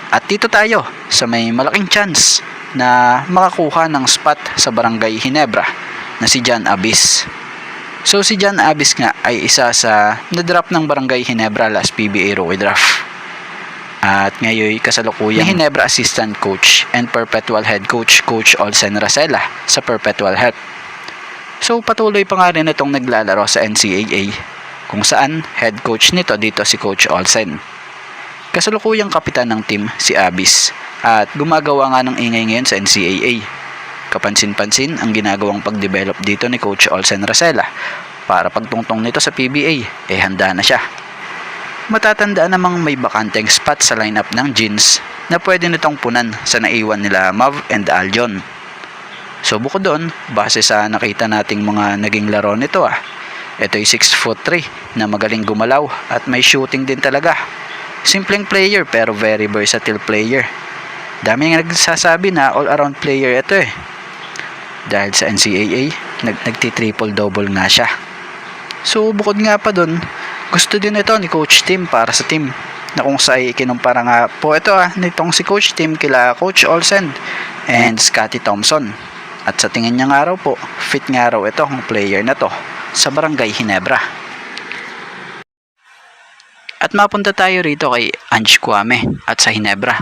At dito tayo sa may malaking chance na makakuha ng spot sa Barangay Ginebra na si John Abis. So si John Abis nga ay isa sa na-drop ng Barangay Ginebra last PBA rookie draft. At ngayon kasalukuyang Ginebra assistant coach and perpetual head coach, Coach Olsen Racela sa Perpetual Health. So patuloy pa nga rin itong naglalaro sa NCAA kung saan head coach nito dito si Coach Olsen. Kasalukuyang kapitan ng team si Abis at gumagawa nga ng ingay ngayon sa NCAA. Kapansin-pansin ang ginagawang pag-develop dito ni Coach Olsen Racela para pagtungtong nito sa PBA handa na siya. Matatandaan namang may bakanteng spot sa lineup ng Jeans na pwede nitong punan sa naiwan nila Mav and Aljon. So bukod doon, base sa nakita nating mga naging laro nito ito'y 6'3" na magaling gumalaw at may shooting din talaga. Simpleng player pero very versatile player. Dami nga nagsasabi na all-around player ito dahil sa NCAA, nagti-triple-double nga siya. So bukod nga pa doon, gusto din ito ni Coach Tim para sa team na kung saan kinumpara nga po ito nitong si Coach Tim kila Coach Olsen and Scotty Thompson. At sa tingin niya nga raw po, fit nga raw itong player na to sa Barangay Ginebra. At mapunta tayo rito kay Ange Kwame at sa Ginebra.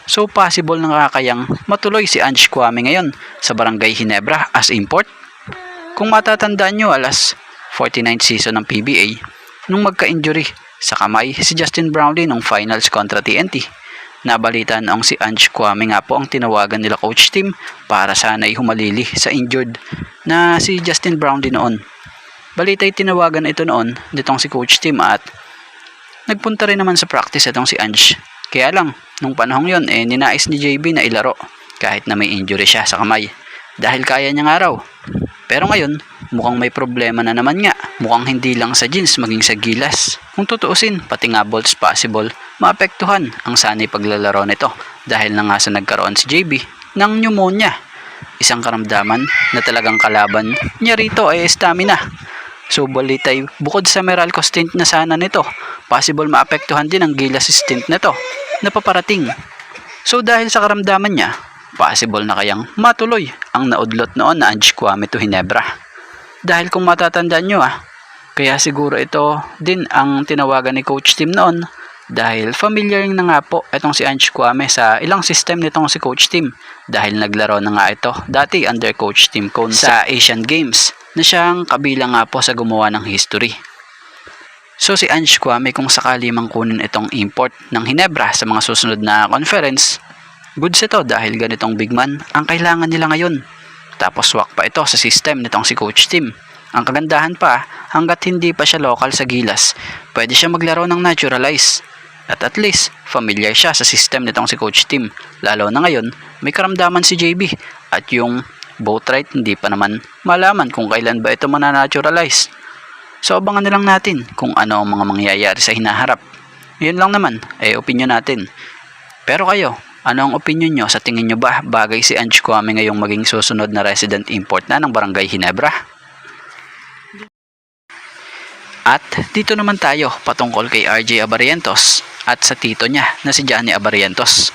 So possible na nga kayang matuloy si Ange Kwame ngayon sa Barangay Ginebra as import? Kung matatandaan nyo, alas 49th season ng PBA, nung magka-injury sa kamay si Justin Brownlee nung finals kontra TNT. Nabalita noong si Ange Kwame nga po ang tinawagan nila Coach Tim para sana'y humalili sa injured na si Justin Brownlee noon. Balita'y tinawagan ito noon nitong si Coach Tim at nagpunta rin naman sa practice itong si Ange. Kaya lang, nung panahong yon ninais ni JB na ilaro kahit na may injury siya sa kamay dahil kaya niya nga raw. Pero ngayon, mukhang may problema na naman nga. Mukhang hindi lang sa jeans maging sa gilas. Kung tutuusin, pati nga bolts possible, maapektuhan ang sanay paglalaro nito dahil na nga sa nagkaroon si JB ng pneumonia. Isang karamdaman na talagang kalaban niya rito ay stamina. So balitay, bukod sa Meralco stint na sana nito, possible maapektuhan din ang gilas stint nito na paparating. So dahil sa karamdaman niya, possible na kayang matuloy ang naudlot noon na Ange Kwame to Ginebra. Dahil kung matatandaan nyo kaya siguro ito din ang tinawagan ni Coach Tim noon dahil familiar na nga po itong si Ange Kwame sa ilang system nitong si Coach Tim dahil naglaro na nga ito dati under Coach Tim Cone sa Asian Games na siyang kabilang nga po sa gumawa ng history. So si Ange Kwame kung sakali mang kunin itong import ng Ginebra sa mga susunod na conference, goods ito dahil ganitong big man ang kailangan nila ngayon. Tapos swak pa ito sa system nitong si Coach Tim. Ang kagandahan pa, hanggat hindi pa siya local sa gilas, pwede siya maglaro ng naturalize. At least, familiar siya sa system nitong si Coach Tim. Lalo na ngayon, may karamdaman si JB. At yung boat ride, hindi pa naman malaman kung kailan ba ito mananaturalize. So abangan na lang natin kung ano ang mga mangyayari sa hinaharap. Yun lang naman, opinion natin. Pero kayo, ano ang opinion nyo? Sa tingin nyo ba bagay si Ange Kwame ngayong maging susunod na resident import na ng Barangay Ginebra? At dito naman tayo patungkol kay RJ Abarientos at sa tito niya na si Johnny Abarientos.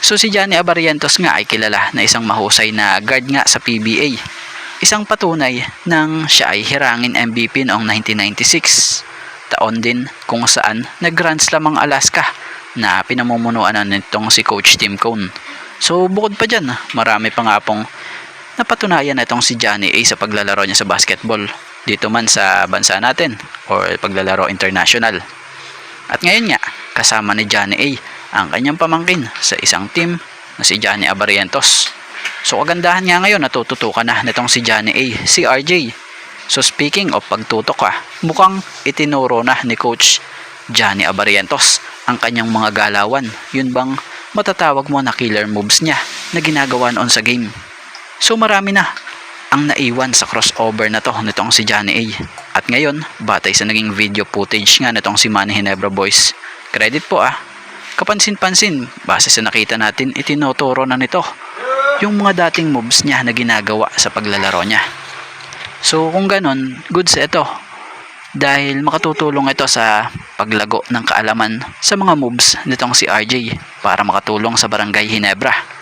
So si Johnny Abarientos nga ay kilala na isang mahusay na guard nga sa PBA. Isang patunay nang siya ay hirangin MVP noong 1996. Taon din kung saan nag-Grand Slam ang Alaska na pinamumunuan na nitong si Coach Tim Cone. So bukod pa dyan, marami pa nga pong napatunayan na itong si Johnny A sa paglalaro niya sa basketball dito man sa bansa natin or paglalaro international. At ngayon nga, kasama ni Johnny A ang kanyang pamangkin sa isang team na si Johnny Abarientos. So kagandahan nga ngayon, natututukan na nitong si Johnny A, si RJ. So speaking of pagtutok mukhang itinuro na ni Coach Johnny Abarientos ang kanyang mga galawan. Yun bang matatawag mo na killer moves niya na ginagawa noon sa game. So marami na ang naiwan sa crossover na to nitong si Johnny A. At ngayon, batay sa naging video footage nga nitong si Manny Ginebra Boys, credit po kapansin-pansin, base sa nakita natin, itinuturo na nito yung mga dating moves niya na ginagawa sa paglalaro niya. So kung ganon, goods ito dahil makatutulong ito sa paglago ng kaalaman sa mga moves nitong si RJ para makatulong sa Barangay Ginebra.